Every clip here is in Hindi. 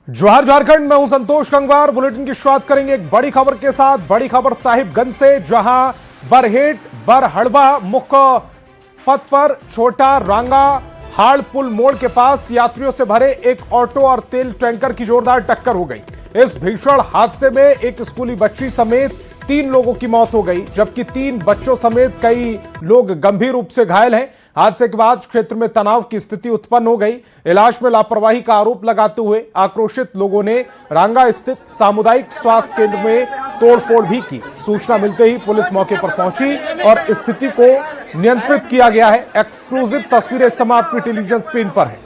जोहार झारखंड, मैं हूं संतोष गंगवार। बुलेटिन की शुरुआत करेंगे एक बड़ी खबर के साथ। बड़ी खबर साहिबगंज से, जहां बरहेट बरहड़बा मुख्य पथ पर छोटा रांगा हाड़ पुल मोड़ के पास यात्रियों से भरे एक ऑटो और तेल टैंकर की जोरदार टक्कर हो गई। इस भीषण हादसे में एक स्कूली बच्ची समेत 3 लोगों की मौत हो गई, जबकि 3 बच्चों समेत कई लोग गंभीर रूप से घायल हैं। हादसे के बाद क्षेत्र में तनाव की स्थिति उत्पन्न हो गई। इलाज में लापरवाही का आरोप लगाते हुए आक्रोशित लोगों ने रांगा स्थित सामुदायिक स्वास्थ्य केंद्र में तोड़फोड़ भी की। सूचना मिलते ही पुलिस मौके पर पहुंची और स्थिति को नियंत्रित किया गया है। एक्सक्लूसिव तस्वीरें इस समय आपकी टेलीविजन स्क्रीन पर है।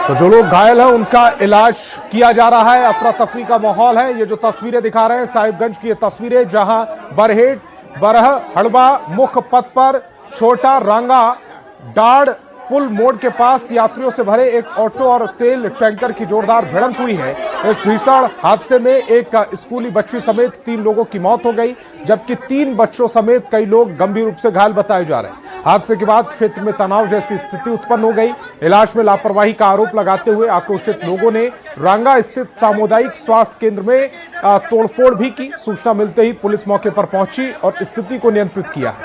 तो जो लोग घायल हैं उनका इलाज किया जा रहा है। अफरा तफरी का माहौल है। ये जो तस्वीरें दिखा रहे हैं साहिबगंज की, ये तस्वीरें जहां बरहेट बरहड़बा मुख्य पथ पर छोटा रांगा डाड़ पुल मोड़ के पास यात्रियों से भरे एक ऑटो और तेल टैंकर की जोरदार भिड़ंत हुई है। इस भीषण हादसे में एक स्कूली बच्ची समेत 3 लोगों की मौत हो गई, जबकि 3 बच्चों समेत कई लोग गंभीर रूप से घायल बताए जा रहे हैं। हादसे के बाद क्षेत्र में तनाव जैसी स्थिति उत्पन्न हो गई। इलाज में लापरवाही का आरोप लगाते हुए आक्रोशित लोगों ने रांगा स्थित सामुदायिक स्वास्थ्य केंद्र में तोड़फोड़ भी की। सूचना मिलते ही पुलिस मौके पर पहुंची और स्थिति को नियंत्रित किया।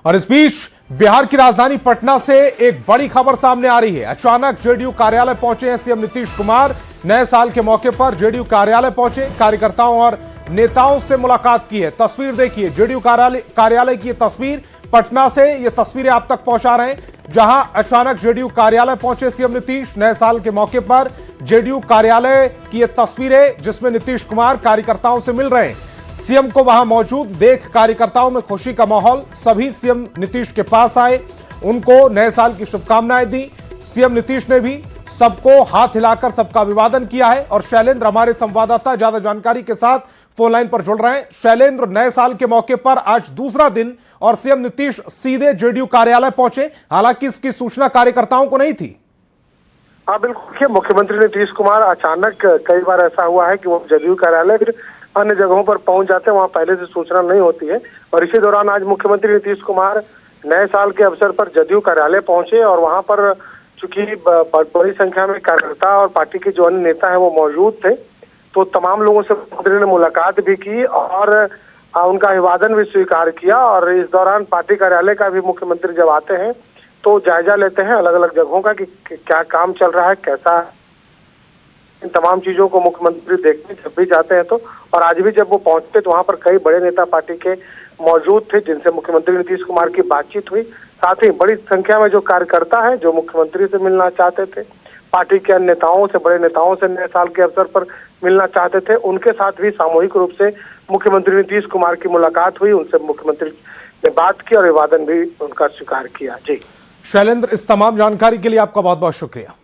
और इस बीच बिहार की राजधानी पटना से एक बड़ी खबर सामने आ रही है। अचानक जेडीयू कार्यालय पहुंचे हैं सीएम नीतीश कुमार। नए साल के मौके पर जेडीयू कार्यालय पहुंचे, कार्यकर्ताओं और नेताओं से मुलाकात की है। तस्वीर देखिए, जेडीयू कार्यालय की तस्वीर पटना से, ये तस्वीरें आप तक पहुंचा रहे हैं, जहां अचानक जेडीयू कार्यालय पहुंचे सीएम नीतीश। नए साल के मौके पर जेडीयू कार्यालय की ये तस्वीरें, जिसमें नीतीश कुमार कार्यकर्ताओं से मिल रहे हैं। सीएम को वहां मौजूद देख कार्यकर्ताओं में खुशी का माहौल। सभी सीएम नीतीश के पास आए, उनको नए साल की शुभकामनाएं दी। सीएम नीतीश ने भी सबको हाथ हिलाकर सबका अभिवादन किया है। और शैलेंद्र, हमारे संवाददाता, ज्यादा जानकारी के साथ फोन लाइन पर जुड़ रहे हैं। शैलेंद्र, नए साल के मौके पर आज दूसरा दिन और सीएम नीतीश सीधे जेडीयू कार्यालय पहुंचे, हालांकि इसकी सूचना कार्यकर्ताओं को नहीं थी। हाँ बिल्कुल, मुख्यमंत्री नीतीश कुमार अचानक, कई बार ऐसा हुआ है कि वो जेडीयू कार्यालय फिर अन्य जगहों पर पहुंच जाते हैं, वहां पहले से सूचना नहीं होती है। और इसी दौरान आज मुख्यमंत्री नीतीश कुमार नए साल के अवसर पर जेडीयू कार्यालय पहुंचे और वहां पर चूंकि बड़ी संख्या में कार्यकर्ता और पार्टी के जो अन्य नेता है वो मौजूद थे, तो तमाम लोगों से मुख्यमंत्री ने मुलाकात भी की और उनका अभिवादन भी स्वीकार किया। और इस दौरान पार्टी कार्यालय का भी मुख्यमंत्री जब आते हैं तो जायजा लेते हैं अलग अलग जगहों का कि क्या काम चल रहा है, कैसा। इन तमाम चीजों को मुख्यमंत्री देखने जब भी जाते हैं तो, और आज भी जब वो पहुंचते तो वहां पर कई बड़े नेता पार्टी के मौजूद थे जिनसे मुख्यमंत्री नीतीश कुमार की बातचीत हुई। साथ ही बड़ी संख्या में जो कार्यकर्ता है जो मुख्यमंत्री से मिलना चाहते थे, पार्टी के अन्य नेताओं से, बड़े नेताओं से नए साल के अवसर पर मिलना चाहते थे, उनके साथ भी सामूहिक रूप से मुख्यमंत्री नीतीश कुमार की मुलाकात हुई। उनसे मुख्यमंत्री ने बात की और अभिवादन भी उनका स्वीकार किया। जी शैलेंद्र, इस तमाम जानकारी के लिए आपका बहुत बहुत शुक्रिया।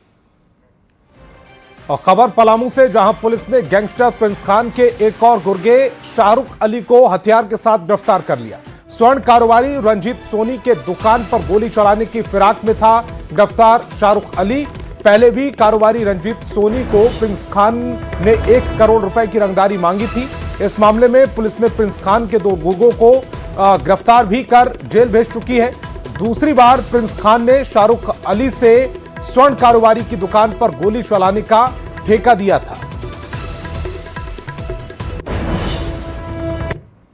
और खबर पलामू से, जहां पुलिस ने गैंगस्टर प्रिंस खान के एक और गुर्गे शाहरुख अली को हथियार के साथ गिरफ्तार कर लिया। स्वर्ण कारोबारी रंजीत सोनी के दुकान पर गोली चलाने की फिराक में था गिरफ्तार शाहरुख अली। पहले भी कारोबारी रंजीत सोनी को प्रिंस खान ने 1 करोड़ रुपए की रंगदारी मांगी थी। इस मामले में पुलिस ने प्रिंस खान के 2 गुर्गों को गिरफ्तार भी कर जेल भेज चुकी है। दूसरी बार प्रिंस खान ने शाहरुख अली से स्वर्ण कारोबारी की दुकान पर गोली चलाने का ठेका दिया था।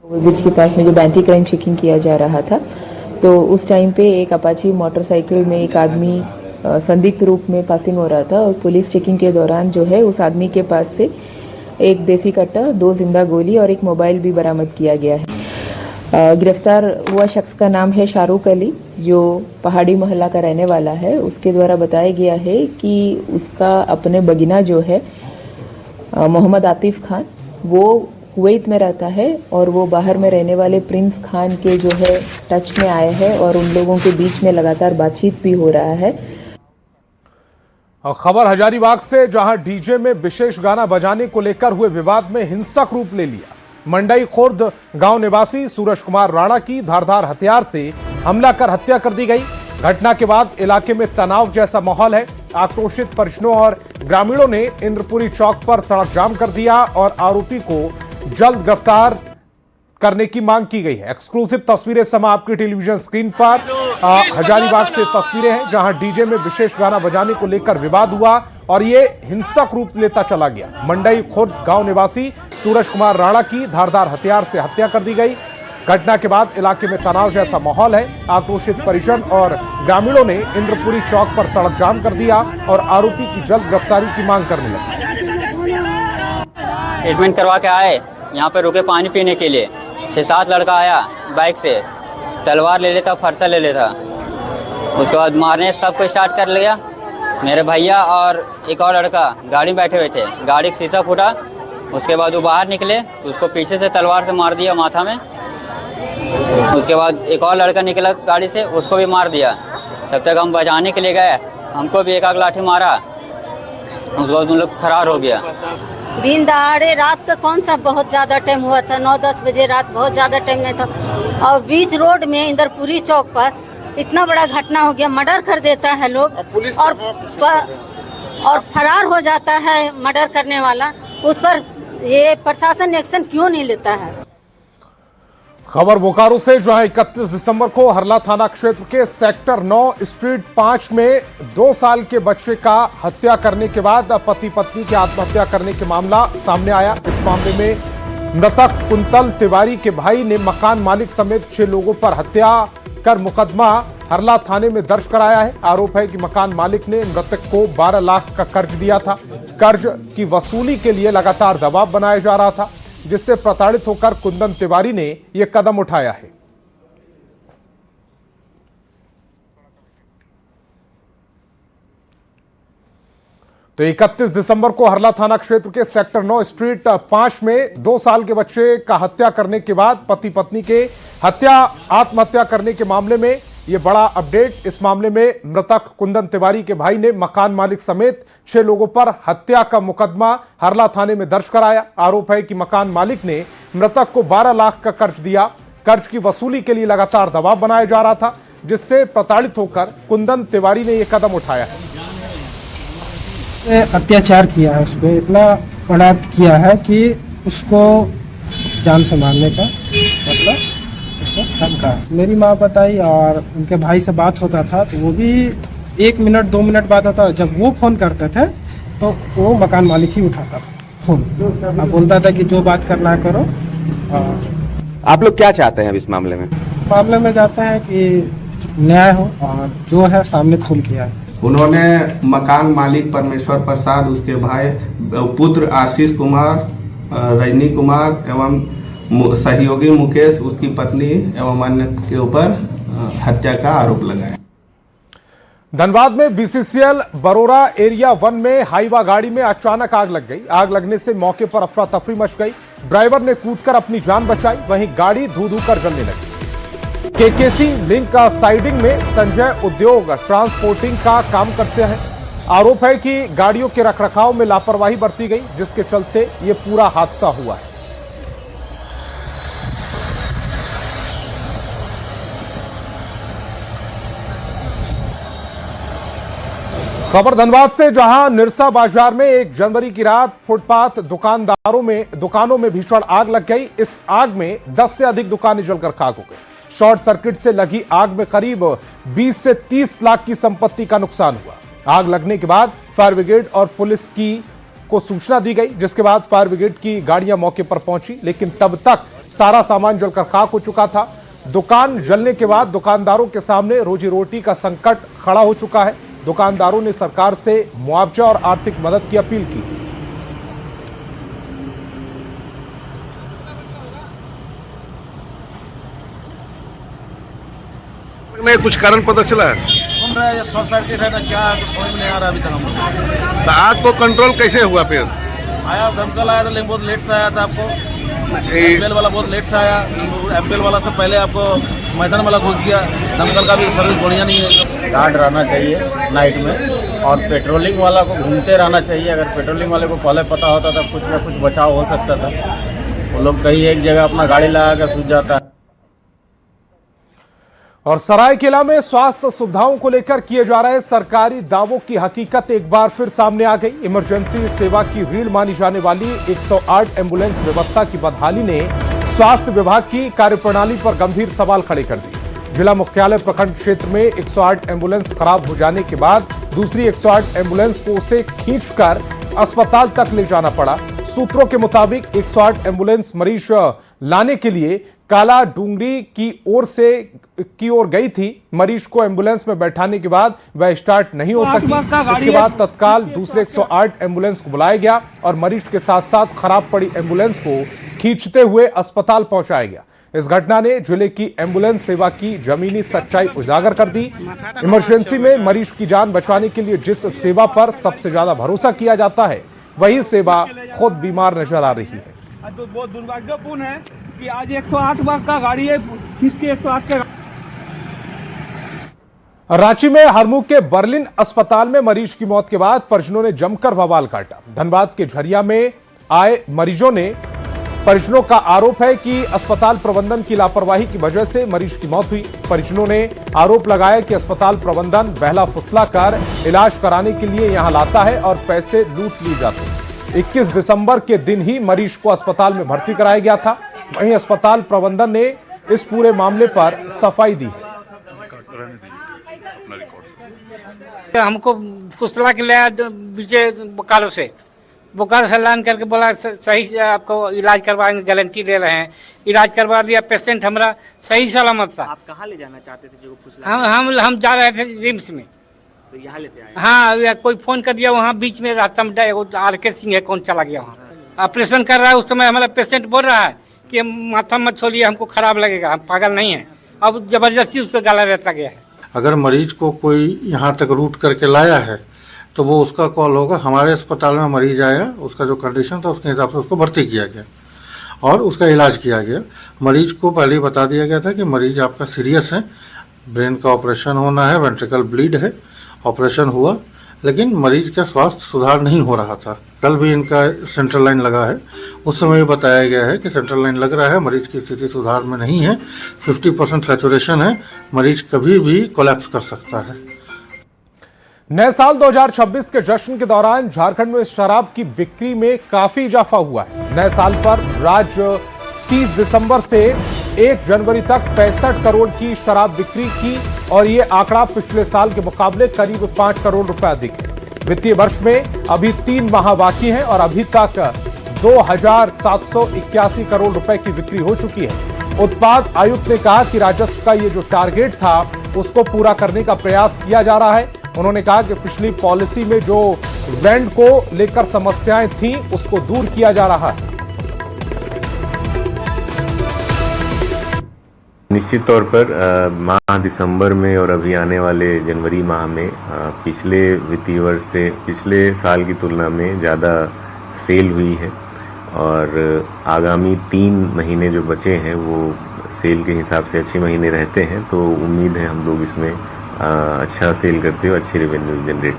ब्रिज के पास में जो एंटी क्राइम चेकिंग किया जा रहा था, तो उस टाइम पे एक अपाची मोटरसाइकिल में एक आदमी संदिग्ध रूप में पासिंग हो रहा था और पुलिस चेकिंग के दौरान जो है उस आदमी के पास से एक देसी कट्टा, 2 जिंदा गोली और एक मोबाइल भी बरामद किया गया है। गिरफ्तार हुआ शख्स का नाम है शाहरुख अली, जो पहाड़ी मोहल्ला का रहने वाला है। उसके द्वारा बताया गया है कि उसका अपने बगिना जो है मोहम्मद आतिफ खान, वो कुवैत में रहता है और वो बाहर में रहने वाले प्रिंस खान के जो है टच में आए हैं और उन लोगों के बीच में लगातार बातचीत भी हो रहा है। और खबर हजारीबाग से, जहां डीजे में विशेष गाना बजाने को लेकर हुए विवाद में हिंसक रूप ले लिया। मंडई खुर्द गांव निवासी सूरज कुमार राणा की धारदार हथियार से हमला कर हत्या कर दी गई। घटना के बाद इलाके में तनाव जैसा माहौल है। आक्रोशित परिजनों और ग्रामीणों ने इंद्रपुरी चौक पर सड़क जाम कर दिया और आरोपी को जल्द गिरफ्तार करने की मांग की गई है। एक्सक्लूसिव तस्वीरें समय आपकी टेलीविजन स्क्रीन पर। हजारीबाग से तस्वीरें हैं जहां डीजे में विशेष गाना बजाने को लेकर विवाद हुआ और ये हिंसक रूप लेता चला गया। मंडई खुर्द गांव निवासी सूरज कुमार राणा की धारदार हथियार से हत्या कर दी गई। घटना के बाद इलाके में तनाव जैसा माहौल है। आक्रोशित परिजन और ग्रामीणों ने इंद्रपुरी चौक पर सड़क जाम कर दिया और आरोपी की जल्द गिरफ्तारी की मांग करने लगे। ट्रीटमेंट करवा के आए, यहाँ पे रुके पानी पीने के लिए। 6-7 लड़का आया बाइक से, तलवार ले लेता, फरसा ले लेता। उसके बाद मारने सबको स्टार्ट कर लिया। मेरे भैया और एक और लड़का गाड़ी में बैठे हुए थे, गाड़ी का शीशा फूटा। उसके बाद वो बाहर निकले, उसको पीछे से तलवार से मार दिया माथा में। उसके बाद एक और लड़का निकला गाड़ी से, उसको भी मार दिया। तब तक हम बचाने के लिए गए, हमको भी एक आग लाठी मारा। उसके बाद उन लोग फरार हो गया। दिन दहाड़े रात का कौन सा बहुत ज़्यादा टाइम हुआ था, 9-10 बजे रात, बहुत ज़्यादा टाइम नहीं था। और बीच रोड में इंदरपुरी चौक पास इतना बड़ा घटना हो गया। मर्डर कर देता है लोग और फरार हो जाता है मर्डर करने वाला। उस पर ये प्रशासन एक्शन क्यों नहीं लेता है? खबर बोकारो से, जहां 31 दिसंबर को हरला थाना क्षेत्र के सेक्टर 9 स्ट्रीट 5 में 2 साल के बच्चे का हत्या करने के बाद पति पत्नी की आत्महत्या करने के मामला सामने आया। इस मामले में मृतक कुंतल तिवारी के भाई ने मकान मालिक समेत 6 लोगों पर हत्या कर मुकदमा हरला थाने में दर्ज कराया है। आरोप है कि मकान मालिक ने मृतक को 12 लाख का कर्ज दिया था। कर्ज की वसूली के लिए लगातार दबाव बनाया जा रहा था, जिससे प्रताड़ित होकर कुंदन तिवारी ने यह कदम उठाया है। तो 31 दिसंबर को हरला थाना क्षेत्र के सेक्टर 9 स्ट्रीट 5 में 2 साल के बच्चे का हत्या करने के बाद पति पत्नी के आत्महत्या करने के मामले में यह बड़ा अपडेट। इस मामले में मृतक कुंदन तिवारी के भाई ने मकान मालिक समेत 6 लोगों पर हत्या का मुकदमा हरला थाने में दर्ज कराया। आरोप है कि मकान मालिक ने मृतक को 12 लाख का कर्ज दिया। कर्ज की वसूली के लिए लगातार दबाव बनाया जा रहा था, जिससे प्रताड़ित होकर कुंदन तिवारी ने यह कदम उठाया है। अत्याचार किया है उस पर, इतना बड़ा किया है कि उसको जान से मारने का मतलब उसको शंका। मेरी माँ बताई और उनके भाई से बात होता था तो वो भी 1 मिनट 2 मिनट बात होता। जब वो फ़ोन करते थे तो वो मकान मालिक ही उठाता था फ़ोन। अब बोलता था कि जो बात करना करो। आप लोग क्या चाहते हैं अब इस मामले में? मामले में जाते हैं कि न्याय हो और जो है सामने खुल किया है। उन्होंने मकान मालिक परमेश्वर प्रसाद, उसके भाई पुत्र आशीष कुमार, रजनी कुमार एवं सहयोगी मुकेश, उसकी पत्नी एवं अन्य के ऊपर हत्या का आरोप लगाया। धनबाद में बीसीसीएल बरोरा एरिया 1 में हाईवा गाड़ी में अचानक आग लग गई। आग लगने से मौके पर अफरा तफरी मच गई। ड्राइवर ने कूदकर अपनी जान बचाई, वहीं गाड़ी धू धू कर जलने लगी। केकेसी लिंक का साइडिंग में संजय उद्योग ट्रांसपोर्टिंग का काम करते हैं। आरोप है कि गाड़ियों के रखरखाव में लापरवाही बरती गई, जिसके चलते ये पूरा हादसा हुआ है। खबर धनबाद से, जहां निरसा बाजार में 1 जनवरी की रात फुटपाथ दुकानों में भीषण आग लग गई। इस आग में 10 से अधिक दुकानें जलकर खाक हो गई। शॉर्ट सर्किट से लगी आग में करीब 20 से 30 लाख की संपत्ति का नुकसान हुआ। आग लगने के बाद फायर ब्रिगेड और पुलिस को सूचना दी गई, जिसके बाद फायर ब्रिगेड की गाड़ियां मौके पर पहुंची, लेकिन तब तक सारा सामान जलकर खाक हो चुका था। दुकान जलने के बाद दुकानदारों के सामने रोजी रोटी का संकट खड़ा हो चुका है। दुकानदारों ने सरकार से मुआवजा और आर्थिक मदद की अपील की। नहीं कुछ कारण पता चला है? सुन रहे हैं शॉर्ट सर्किट है ना क्या है, तो समझ में नहीं आ रहा अभी तक हमको। तो आग को कंट्रोल कैसे हुआ? फिर आया दमकल आया था, लेकिन बहुत लेट से आया था। आपको एमपीएल वाला बहुत लेट से आया। एमपीएल वाला से पहले आपको मैदान वाला घुस गया। दमकल का भी सर्विस बढ़िया नहीं है। गार्ड रहना चाहिए नाइट में, और पेट्रोलिंग वाला को घूमते रहना चाहिए। अगर पेट्रोलिंग वाले को पहले पता होता तो कुछ ना कुछ बचाव हो सकता था। वो लोग कहीं एक जगह अपना गाड़ी लगा कर सूझ जाता है। और सरायकेला में स्वास्थ्य सुविधाओं को लेकर किए जा रहे सरकारी दावों की हकीकत एक बार फिर सामने आ गई। इमरजेंसी सेवा की रीढ़ मानी जाने वाली 108 एम्बुलेंस व्यवस्था की बदहाली ने स्वास्थ्य विभाग की कार्यप्रणाली पर गंभीर सवाल खड़े कर दिए। जिला मुख्यालय प्रखंड क्षेत्र में 108 एम्बुलेंस खराब हो जाने के बाद दूसरी 108 एम्बुलेंस को उसे खींचकर अस्पताल तक ले जाना पड़ा। सूत्रों के मुताबिक 108 एम्बुलेंस मरीज लाने के लिए काला डूंगरी की ओर गई थी। मरीज को एम्बुलेंस में बैठाने के बाद वह स्टार्ट नहीं हो सकी। इसके बाद तत्काल दूसरे 108 एम्बुलेंस को बुलाया गया और मरीज के साथ साथ खराब पड़ी एम्बुलेंस को खींचते हुए अस्पताल पहुंचाया गया। इस घटना ने जिले की एम्बुलेंस सेवा की जमीनी सच्चाई उजागर कर दी। इमरजेंसी में मरीज की जान बचाने के लिए जिस सेवा पर सबसे ज्यादा भरोसा किया जाता है, वही सेवा खुद बीमार नजर आ रही है। बहुत दुर्भाग्यपूर्ण है कि आज 108 का गाड़ी है, किसकी 108 का। रांची में हरमू के बर्लिन अस्पताल में मरीज की मौत के बाद परिजनों ने जमकर बवाल काटा। धनबाद के झरिया में आए परिजनों का आरोप है कि अस्पताल प्रबंधन की लापरवाही की वजह से मरीज की मौत हुई। परिजनों ने आरोप लगाया कि अस्पताल प्रबंधन बहला फुसला कर इलाज कराने के लिए यहां लाता है और पैसे लूट लिए जाते हैं। 21 दिसंबर के दिन ही मरीज को अस्पताल में भर्ती कराया गया था। वहीं अस्पताल प्रबंधन ने इस पूरे मामले पर सफाई दी। हमको फुसला के लिया विजय बोकारो से लान करके बोला सही से आपको इलाज करवाएंगे, गारंटी ले रहे हैं। इलाज करवा दिया, पेशेंट हमारा सही सलामत था। आप कहाँ ले जाना चाहते थे जो फुसला? हम जा रहे थे रिम्स में, तो यहाँ लेते आए? हाँ, कोई फोन कर दिया, वहाँ बीच में रास्ता में RK सिंह है, कौन चला गया वहाँ ऑपरेशन कर रहा है। उस समय हमारा पेशेंट बोल रहा है कि माथा मत छोड़िए, हमको खराब लगेगा, हम पागल नहीं है। अब जबरदस्ती उसको गाला रहता गया है। अगर मरीज को कोई यहाँ तक रूट करके लाया है तो वो उसका कॉल होगा। हमारे अस्पताल में मरीज आया, उसका जो कंडीशन था उसके हिसाब से उसको भर्ती किया गया और उसका इलाज किया गया। मरीज को पहले ही बता दिया गया था कि मरीज आपका सीरियस है, ब्रेन का ऑपरेशन होना है, वेंट्रिकल ब्लीड है। ऑपरेशन हुआ, लेकिन मरीज का स्वास्थ्य सुधार नहीं हो रहा था। कल भी इनका सेंट्रल लाइन लगा है, उस समय ये बताया गया है कि सेंट्रल लाइन लग रहा है, मरीज की स्थिति सुधार में नहीं है, 50% सैचुरेशन है, मरीज कभी भी कोलैप्स कर सकता है। नए साल 2026 के जश्न के दौरान झारखंड में शराब की बिक्री में काफी इजाफा हुआ है। नए साल पर राज्य 30 दिसंबर से 1 जनवरी तक 65 करोड़ की शराब बिक्री की और ये आंकड़ा पिछले साल के मुकाबले करीब 5 करोड़ रुपए अधिक है। वित्तीय वर्ष में अभी 3 माह बाकी हैं और अभी तक 2,781 करोड़ रुपए की बिक्री हो चुकी है। उत्पाद आयुक्त ने कहा कि राजस्व का ये जो टारगेट था उसको पूरा करने का प्रयास किया जा रहा है। उन्होंने कहा कि पिछली पॉलिसी में जो ब्रांड को लेकर समस्याएं थीं उसको दूर किया जा रहा है। निश्चित तौर पर माह दिसंबर में और अभी आने वाले जनवरी माह में पिछले वित्तीय वर्ष से पिछले साल की तुलना में ज़्यादा सेल हुई है और आगामी 3 महीने जो बचे हैं वो सेल के हिसाब से अच्छे महीने रहते हैं, तो उम्मीद है हम लोग इसमें अच्छा सेल करते हुए अच्छी रेवेन्यू जनरेट।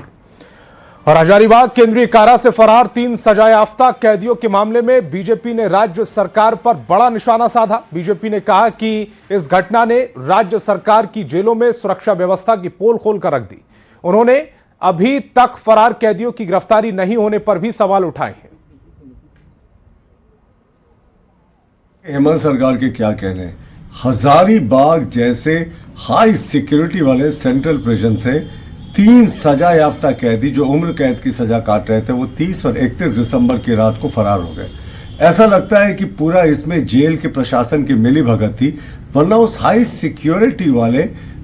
और हजारीबाग केंद्रीय कारा से फरार 3 सजायाफ्ता कैदियों के मामले में बीजेपी ने राज्य सरकार पर बड़ा निशाना साधा। बीजेपी ने कहा कि इस घटना ने राज्य सरकार की जेलों में सुरक्षा व्यवस्था की पोल खोलकर रख दी। उन्होंने अभी तक फरार कैदियों की गिरफ्तारी नहीं होने पर भी सवाल उठाए हैं। हेमंत सरकार के क्या कहने हैं। हजारीबाग जैसे हाई सिक्योरिटी वाले सेंट्रल प्रिजन से 3 सजा याफ्ता कैदी जो उम्र कैद की सजा काट रहे थे वो 30 और 31 दिसंबर की रात को फरार हो गए। ऐसा लगता है कि पूरा इसमें जेल के प्रशासन की मिलीभगत थी, वरना उस हाई सिक्योरिटी वाले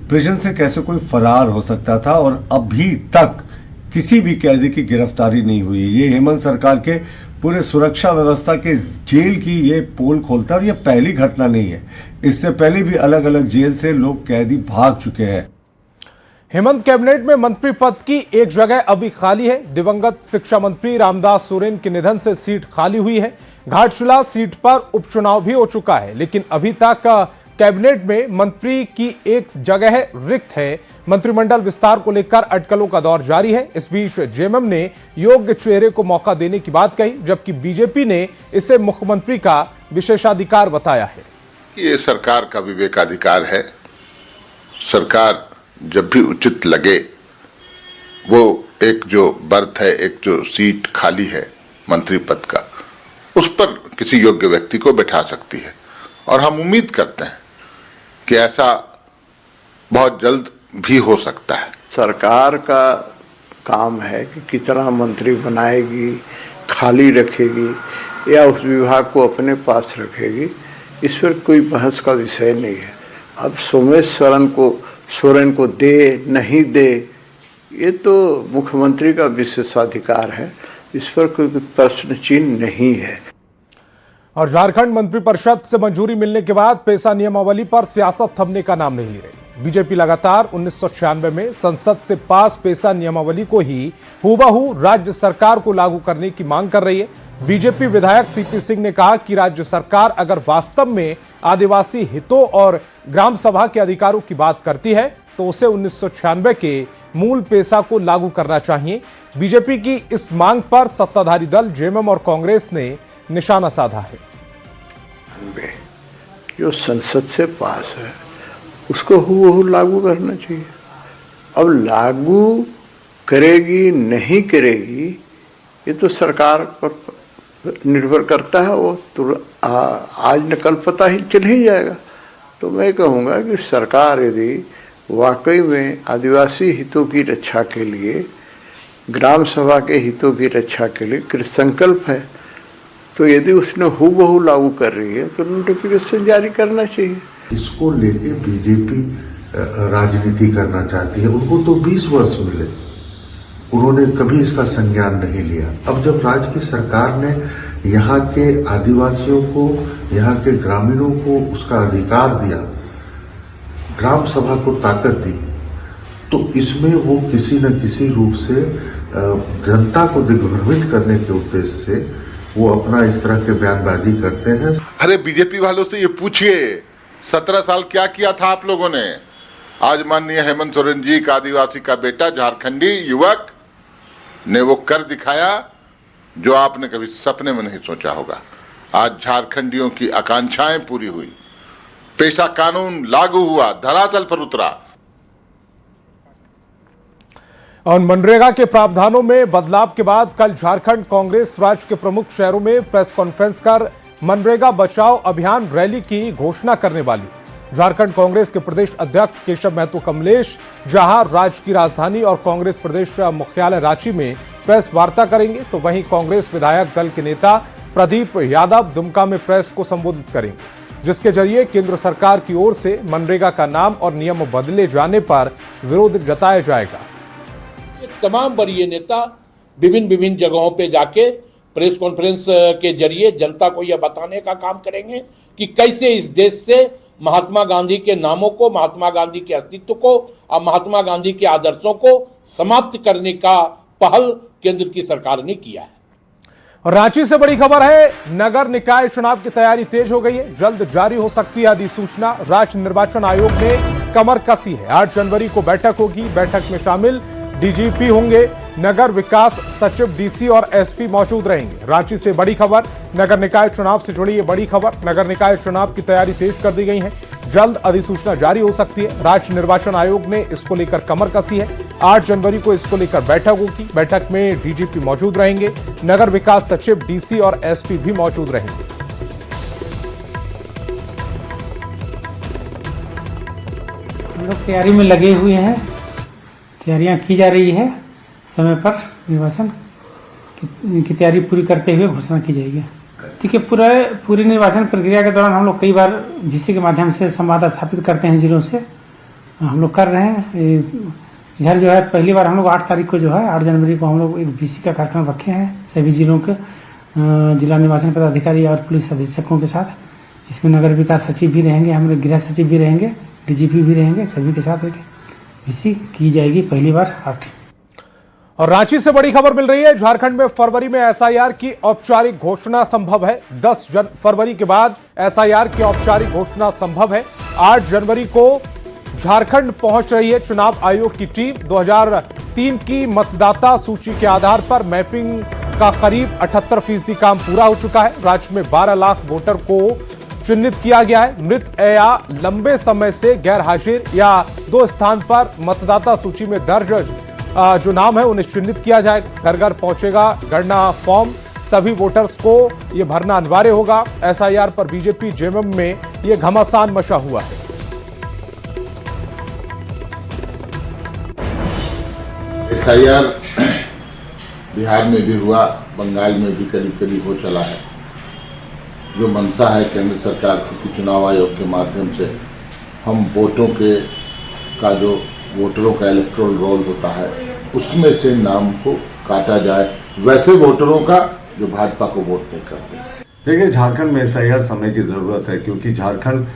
प्रिजन से कैसे कोई फरार हो सकता था और अभी तक किसी भी कैदी की गिरफ्तारी नहीं हुई। ये हेमंत सरकार के पूरे सुरक्षा व्यवस्था के जेल की ये पोल खोलता है और ये पहली घटना नहीं है। इससे पहले भी अलग अलग जेल से लोग कैदी भाग चुके हैं। हेमंत कैबिनेट में मंत्री पद की एक जगह अभी खाली है। दिवंगत शिक्षा मंत्री रामदास सोरेन के निधन से सीट खाली हुई है। घाटशिला सीट पर उपचुनाव भी हो चुका है, लेकिन अभी तक कैबिनेट में मंत्री की एक जगह रिक्त है। मंत्रिमंडल विस्तार को लेकर अटकलों का दौर जारी है। इस बीच जेएमएम ने योग्य चेहरे को मौका देने की बात कही, जबकि बीजेपी ने इसे मुख्यमंत्री का विशेषाधिकार बताया है। ये सरकार का विवेकाधिकार है। सरकार जब भी उचित लगे वो एक जो बर्थ है, एक जो सीट खाली है मंत्री पद का, उस पर किसी योग्य व्यक्ति को बैठा सकती है। और हम उम्मीद करते हैं कि ऐसा बहुत जल्द भी हो सकता है। सरकार का काम है कि कितना मंत्री बनाएगी, खाली रखेगी या उस विभाग को अपने पास रखेगी, इस पर कोई बहस का विषय नहीं है। अब सोमेश सोरेन को दे नहीं दे, ये तो मुख्यमंत्री का विशेषाधिकार है, इस पर कोई प्रश्न चिन्ह नहीं है। और झारखंड मंत्रिपरिषद से मंजूरी मिलने के बाद पेशा नियमावली पर सियासत थमने का नाम नहीं ले रही। बीजेपी लगातार 1996 में संसद से पास पेशा नियमावली को ही हूबहू राज्य सरकार को लागू करने की मांग कर रही है। बीजेपी विधायक सीपी सिंह ने कहा कि राज्य सरकार अगर वास्तव में आदिवासी हितों और ग्राम सभा के अधिकारों की बात करती है तो उसे 1996 के मूल पेशा को लागू करना चाहिए। बीजेपी की इस मांग पर सत्ताधारी दल जेएमएम और कांग्रेस ने निशाना साधा है। जो संसद से पास है उसको हूबहू लागू करना चाहिए। अब लागू करेगी नहीं करेगी ये तो सरकार पर निर्भर करता है, वो तो आज न कल पता ही चल ही जाएगा। तो मैं कहूँगा कि सरकार यदि वाकई में आदिवासी हितों की रक्षा के लिए, ग्राम सभा के हितों की रक्षा के लिए कृतसंकल्प है, तो यदि उसने हूबहू लागू कर रही है तो नोटिफिकेशन जारी करना चाहिए। इसको लेके बीजेपी राजनीति करना चाहती है। उनको तो 20 वर्ष मिले, उन्होंने कभी इसका संज्ञान नहीं लिया। अब जब राज्य की सरकार ने यहाँ के आदिवासियों को, यहाँ के ग्रामीणों को उसका अधिकार दिया, ग्राम सभा को ताकत दी, तो इसमें वो किसी न किसी रूप से जनता को दिग्भ्रमित करने के उद्देश्य से वो अपना इस तरह के बयानबाजी करते हैं। अरे बीजेपी वालों से ये पूछिए 17 साल क्या किया था आप लोगों ने। आज माननीय हेमंत सोरेन जी, एक आदिवासी का बेटा, झारखंडी युवक ने वो कर दिखाया जो आपने कभी सपने में नहीं सोचा होगा। आज झारखंडियों की आकांक्षाएं पूरी हुई, पेशा कानून लागू हुआ, धरातल पर उतरा। और मनरेगा के प्रावधानों में बदलाव के बाद कल झारखंड कांग्रेस राज्य के प्रमुख शहरों में प्रेस कॉन्फ्रेंस कर मनरेगा बचाओ अभियान रैली की घोषणा करने वाली। झारखंड कांग्रेस के प्रदेश अध्यक्ष केशव महतो कमलेश जहां राज्य की राजधानी और कांग्रेस प्रदेश मुख्यालय रांची में प्रेस वार्ता करेंगे, तो वहीं कांग्रेस विधायक दल के नेता प्रदीप यादव दुमका में प्रेस को संबोधित करेंगे, जिसके जरिए केंद्र सरकार की ओर से मनरेगा का नाम और नियम बदले जाने पर विरोध जताया जाएगा। तमाम वरीय नेता विभिन्न जगहों पे जाके प्रेस कॉन्फ्रेंस के जरिए जनता को यह बताने का काम करेंगे कि कैसे इस देश से महात्मा गांधी के नामों को, महात्मा गांधी के अस्तित्व को और महात्मा गांधी के आदर्शों को समाप्त करने का पहल केंद्र की सरकार ने किया है। और रांची से बड़ी खबर है, नगर निकाय चुनाव की तैयारी तेज हो गई है, जल्द जारी हो सकती है अधिसूचना। राज्य निर्वाचन आयोग ने कमर कसी है। 8 जनवरी को बैठक होगी, बैठक में शामिल डीजीपी होंगे, नगर विकास सचिव, डीसी और एसपी मौजूद रहेंगे। रांची से बड़ी खबर, नगर निकाय चुनाव से जुड़ी ये बड़ी खबर। नगर निकाय चुनाव की तैयारी तेज कर दी गई है, जल्द अधिसूचना जारी हो सकती है। राज्य निर्वाचन आयोग ने इसको लेकर कमर कसी है। 8 जनवरी को इसको लेकर बैठक होगी, बैठक में डीजीपी मौजूद रहेंगे, नगर विकास सचिव, डीसी और एसपी भी मौजूद रहेंगे। हम लोग तैयारी में लगे हुए हैं, तैयारियां की जा रही है, समय पर निर्वाचन की तैयारी पूरी करते हुए घोषणा की जाएगी। ठीक है, पूरी निर्वाचन प्रक्रिया के दौरान हम लोग कई बार वीसी के माध्यम से संवाद स्थापित करते हैं जिलों से, हम लोग कर रहे हैं। इधर जो है पहली बार हम लोग 8 तारीख को जो है 8 जनवरी को हम लोग एक वीसी का कार्यक्रम रखे हैं सभी जिलों के जिला निर्वाचन पदाधिकारी और पुलिस अधीक्षकों के साथ। इसमें नगर विकास सचिव भी रहेंगे, हमारे गृह सचिव भी रहेंगे, डीजीपी भी रहेंगे, सभी के साथ एक वीसी की जाएगी पहली बार 8। और रांची से बड़ी खबर मिल रही है, झारखंड में फरवरी में एसआईआर की औपचारिक घोषणा संभव है। 10 फरवरी के बाद एसआईआर की औपचारिक घोषणा संभव है। 8 जनवरी को झारखंड पहुंच रही है चुनाव आयोग की टीम। 2003 की मतदाता सूची के आधार पर मैपिंग का करीब 78% काम पूरा हो चुका है। राज्य में 12 लाख वोटर को चिन्हित किया गया है। मृत या लंबे समय से गैर हाजिर या 2 स्थान पर मतदाता सूची में दर्ज जो नाम है उन्हें चिन्हित किया जाएगा। घर घर पहुंचेगा गणना फॉर्म। सभी वोटर्स को ये भरना अनिवार्य होगा। एसआईआर पर बीजेपी जेएमएम में ये घमासान मचा हुआ है। एसआईआर बिहार में भी हुआ, बंगाल में भी करीब करीब हो चला है। जो मंशा है केंद्र सरकार की, चुनाव आयोग के माध्यम से हम वोटों का जो वोटरों का इलेक्टोरल रोल होता है उसमें से नाम को काटा जाए, वैसे वोटरों का जो भाजपा को वोट नहीं करते। देखिए, झारखंड में एसआईआर समय की ज़रूरत है, क्योंकि झारखंड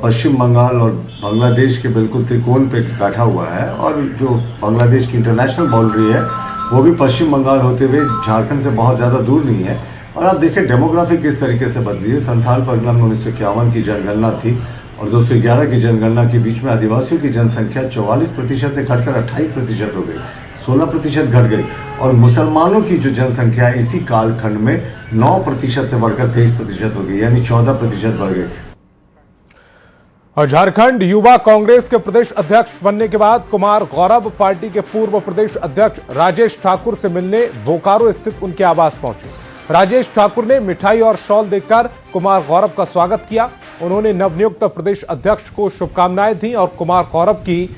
पश्चिम बंगाल और बांग्लादेश के बिल्कुल त्रिकोण पे बैठा हुआ है, और जो बांग्लादेश की इंटरनेशनल बाउंड्री है वो भी पश्चिम बंगाल होते हुए झारखंड से बहुत ज़्यादा दूर नहीं है। और आप देखिए डेमोग्राफी किस तरीके से बदली है। संथाल परगना में 1951 की जनगणना थी और 211 की जनगणना के बीच में आदिवासियों की जनसंख्या 44% से घटकर 28% हो गई, 16% घट गई, और मुसलमानों की जो जनसंख्या इसी कालखंड में 9% से बढ़कर 23% हो गई, यानी 14% बढ़ गई। और झारखंड युवा कांग्रेस के प्रदेश अध्यक्ष बनने के बाद कुमार गौरव पार्टी के पूर्व प्रदेश अध्यक्ष राजेश ठाकुर से मिलने बोकारो स्थित उनके आवास पहुंचे। राजेश ठाकुर ने मिठाई और शॉल देकर कुमार गौरव का स्वागत किया। उन्होंने नवनियुक्त प्रदेश अध्यक्ष को शुभकामनाएं दी और कुमार गौरव की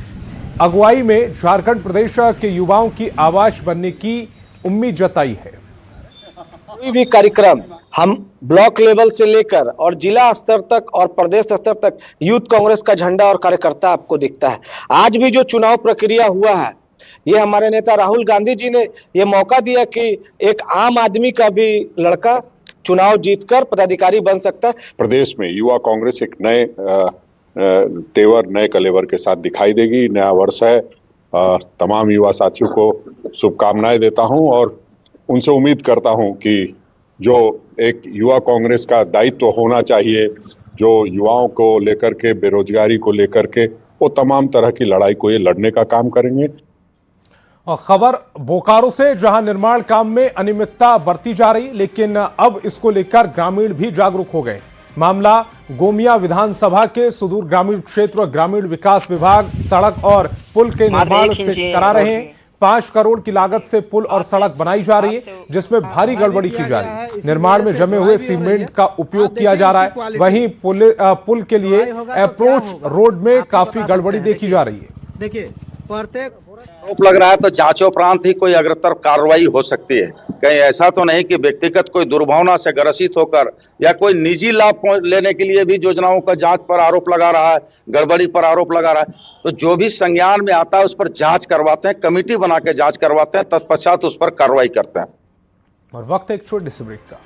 अगुवाई में झारखंड प्रदेश के युवाओं की आवाज बनने की उम्मीद जताई है। कोई भी कार्यक्रम हम ब्लॉक लेवल से लेकर और जिला स्तर तक और प्रदेश स्तर तक यूथ कांग्रेस का झंडा और कार्यकर्ता आपको दिखता है। आज भी जो चुनाव प्रक्रिया हुआ है, ये हमारे नेता राहुल गांधी जी ने ये मौका दिया कि एक आम आदमी का भी लड़का चुनाव जीतकर पदाधिकारी बन सकता है। प्रदेश में युवा कांग्रेस एक नए तेवर, नए कलेवर के साथ दिखाई देगी। नया वर्ष है, तमाम युवा साथियों को शुभकामनाएं देता हूं और उनसे उम्मीद करता हूं कि जो एक युवा कांग्रेस का दायित्व होना चाहिए, जो युवाओं को लेकर के, बेरोजगारी को लेकर के, वो तमाम तरह की लड़ाई को ये लड़ने का काम करेंगे। और खबर बोकारो से, जहां निर्माण काम में अनियमितता बरती जा रही, लेकिन अब इसको लेकर ग्रामीण भी जागरूक हो गए। मामला गोमिया विधानसभा के सुदूर ग्रामीण क्षेत्र ग्रामीण विकास विभाग सड़क और पुल के निर्माण से करा रहे हैं। 5 करोड़ की लागत से पुल और सड़क बनाई जा रही है, जिसमें भारी गड़बड़ी की जा रही है। निर्माण में जमे हुए सीमेंट का उपयोग किया जा रहा है। वहीं पुल के लिए अप्रोच रोड में काफी गड़बड़ी देखी जा रही है। देखिए, प्रत्येक आरोप लग रहा है तो जांचोपरांत ही कोई अग्रतर कार्रवाई हो सकती है। कहीं ऐसा तो नहीं कि व्यक्तिगत कोई दुर्भावना से ग्रसित होकर या कोई निजी लाभ लेने के लिए भी योजनाओं का जांच पर आरोप लगा रहा है, गड़बड़ी पर आरोप लगा रहा है। तो जो भी संज्ञान में आता है उस पर जांच करवाते हैं, कमेटी बना के जांच करवाते हैं, तत्पश्चात उस पर कार्रवाई करते हैं। और वक्त एक छोटे से ब्रेक का।